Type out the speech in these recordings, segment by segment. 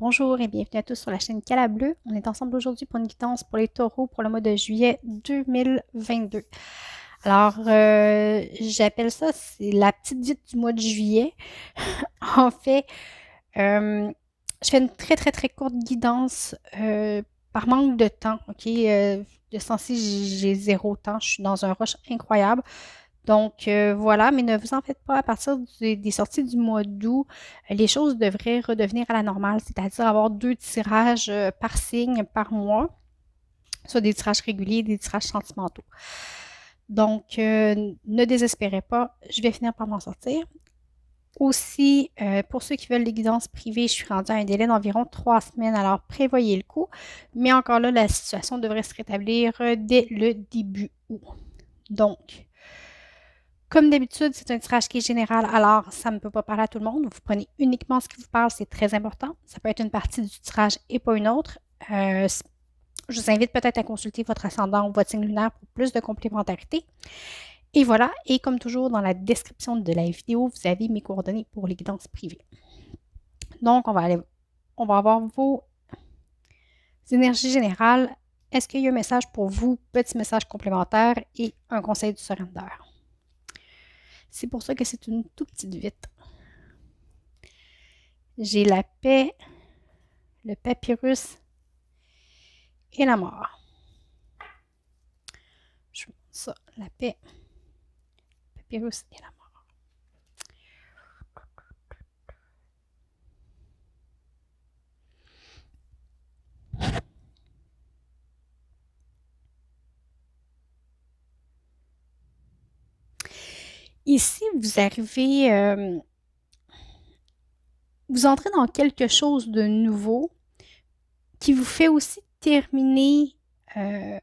Bonjour et bienvenue à tous sur la chaîne Cala Bleu. On est ensemble aujourd'hui pour une guidance pour les taureaux pour le mois de juillet 2022. Alors, j'appelle ça, c'est la petite dite du mois de juillet. En fait, je fais une très, très, très courte guidance par manque de temps, OK? De ce temps-ci, j'ai zéro temps. Je suis dans un rush incroyable. Donc, voilà, mais ne vous en faites pas, à partir des sorties du mois d'août, les choses devraient redevenir à la normale, c'est-à-dire avoir 2 tirages par signe par mois, soit des tirages réguliers, des tirages sentimentaux. Donc, ne désespérez pas, je vais finir par m'en sortir. Aussi, pour ceux qui veulent les guidances privées, je suis rendue à un délai d'environ 3 semaines, alors prévoyez le coup. Mais encore là, la situation devrait se rétablir dès le début août. Donc, comme d'habitude, c'est un tirage qui est général, alors ça ne peut pas parler à tout le monde. Vous prenez uniquement ce qui vous parle, c'est très important. Ça peut être une partie du tirage et pas une autre. Je vous invite peut-être à consulter votre ascendant ou votre signe lunaire pour plus de complémentarité. Et voilà, et comme toujours, dans la description de la vidéo, vous avez mes coordonnées pour les guidances privées. Donc, on va avoir vos énergies générales. Est-ce qu'il y a un message pour vous? Petit message complémentaire et un conseil du surrender. C'est pour ça que c'est une toute petite vite. J'ai la paix, le papyrus et la mort. Je montre ça, la paix, le papyrus et la mort. Ici, vous arrivez, vous entrez dans quelque chose de nouveau qui vous fait aussi terminer un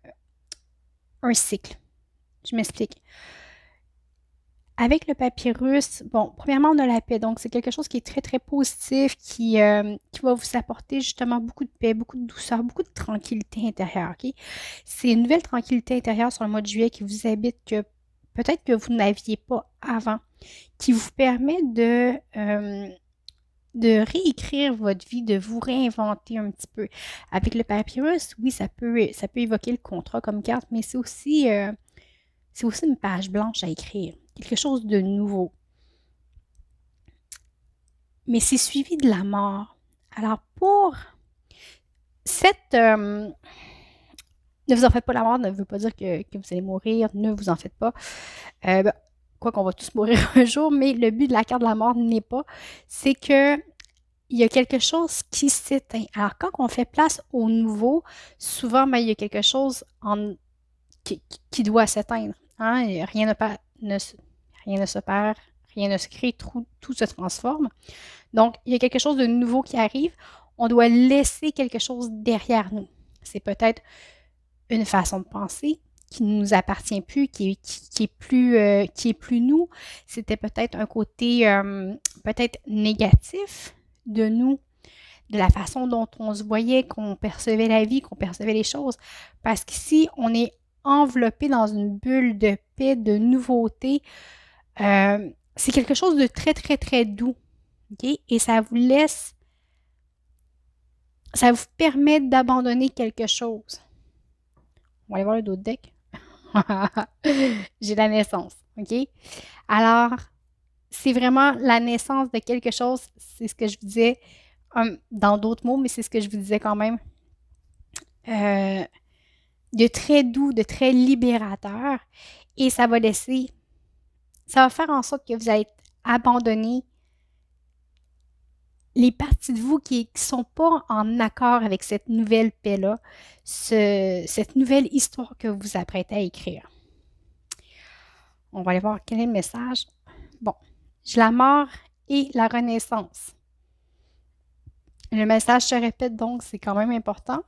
cycle. Je m'explique. Avec le papyrus, bon, premièrement, on a la paix. Donc, c'est quelque chose qui est très, très positif, qui va vous apporter justement beaucoup de paix, beaucoup de douceur, beaucoup de tranquillité intérieure. OK? C'est une nouvelle tranquillité intérieure sur le mois de juillet qui vous habite, que peut-être que vous n'aviez pas avant, qui vous permet de réécrire votre vie, de vous réinventer un petit peu. Avec le papyrus, oui, ça peut évoquer le contrat comme carte, mais c'est aussi une page blanche à écrire, quelque chose de nouveau. Mais c'est suivi de la mort. Alors, pour cette... ne vous en faites pas, la mort ne veut pas dire que vous allez mourir, ne vous en faites pas. Ben, quoi qu'on va tous mourir un jour, mais le but de la carte de la mort n'est pas, c'est que il y a quelque chose qui s'éteint. Alors, quand on fait place au nouveau, souvent, ben, il y a quelque chose qui doit s'éteindre. Hein? Rien ne se perd, rien ne se crée, tout se transforme. Donc, il y a quelque chose de nouveau qui arrive. On doit laisser quelque chose derrière nous. C'est peut-être une façon de penser qui ne nous appartient plus, qui est plus nous. C'était peut-être un côté peut-être négatif de nous, de la façon dont on se voyait, qu'on percevait la vie, qu'on percevait les choses. Parce qu'ici, on est enveloppé dans une bulle de paix, de nouveauté. C'est quelque chose de très, très, très doux. Okay? Et ça vous permet d'abandonner quelque chose. On va aller voir le dos de deck. J'ai la naissance. OK? Alors, c'est vraiment la naissance de quelque chose. C'est ce que je vous disais dans d'autres mots, mais c'est ce que je vous disais quand même. De très doux, de très libérateur. Et ça va faire en sorte que vous allez abandonner les parties de vous qui ne sont pas en accord avec cette nouvelle paix-là, cette nouvelle histoire que vous vous apprêtez à écrire. On va aller voir quel est le message. Bon, j'ai la mort et la renaissance. Le message se répète donc, c'est quand même important.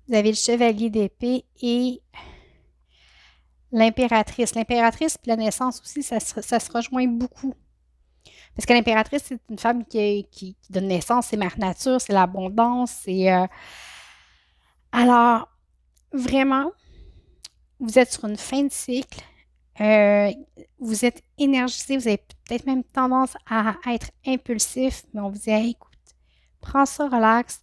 Vous avez le chevalier d'épée et l'impératrice. L'impératrice et la naissance aussi, ça se rejoint beaucoup. Parce que l'impératrice, c'est une femme qui donne naissance, c'est mère nature, c'est l'abondance, Alors, vraiment, vous êtes sur une fin de cycle. Vous êtes énergisé, vous avez peut-être même tendance à être impulsif, mais on vous dit, hey, écoute, prends ça, relax.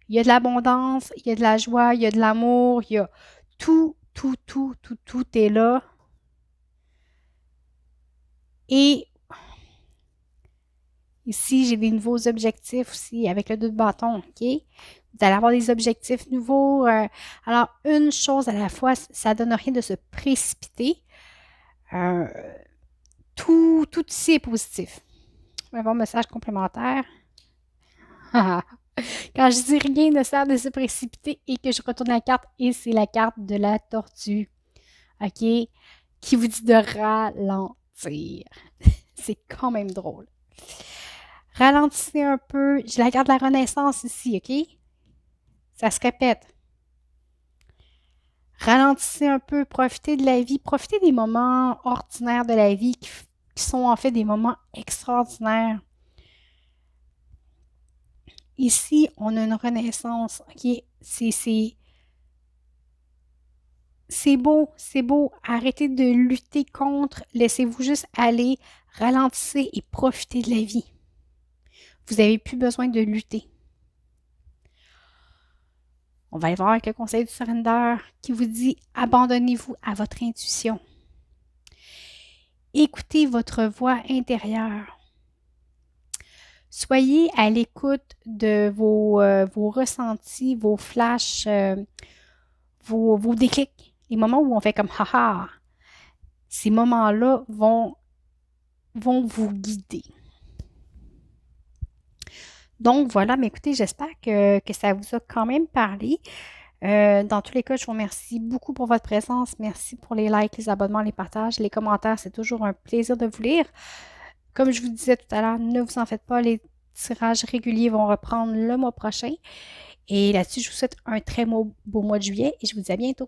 Il y a de l'abondance, il y a de la joie, il y a de l'amour, il y a tout est là. Et ici, j'ai des nouveaux objectifs aussi avec le 2 de bâton, OK? Vous allez avoir des objectifs nouveaux. Alors, une chose à la fois, ça donne rien de se précipiter. Euh, tout ici est positif. On va avoir un message complémentaire. Quand je dis rien ne sert de se précipiter et que je retourne la carte, et c'est la carte de la tortue, OK? Qui vous dit de ralentir. C'est quand même drôle. Ralentissez un peu. J'ai la carte de la renaissance ici, OK? Ça se répète. Ralentissez un peu, profitez de la vie, profitez des moments ordinaires de la vie qui sont en fait des moments extraordinaires. Ici, on a une renaissance, OK? C'est beau, c'est beau. Arrêtez de lutter contre. Laissez-vous juste aller, ralentissez et profitez de la vie. Vous n'avez plus besoin de lutter. On va aller voir avec le conseil du surrender qui vous dit abandonnez-vous à votre intuition. Écoutez votre voix intérieure. Soyez à l'écoute de vos ressentis, vos flashs, vos déclics, les moments où on fait comme haha. Ces moments-là vont vous guider. Donc voilà, mais écoutez, j'espère que ça vous a quand même parlé. Dans tous les cas, je vous remercie beaucoup pour votre présence. Merci pour les likes, les abonnements, les partages, les commentaires. C'est toujours un plaisir de vous lire. Comme je vous disais tout à l'heure, ne vous en faites pas, les tirages réguliers vont reprendre le mois prochain. Et là-dessus, je vous souhaite un très beau mois de juillet et je vous dis à bientôt.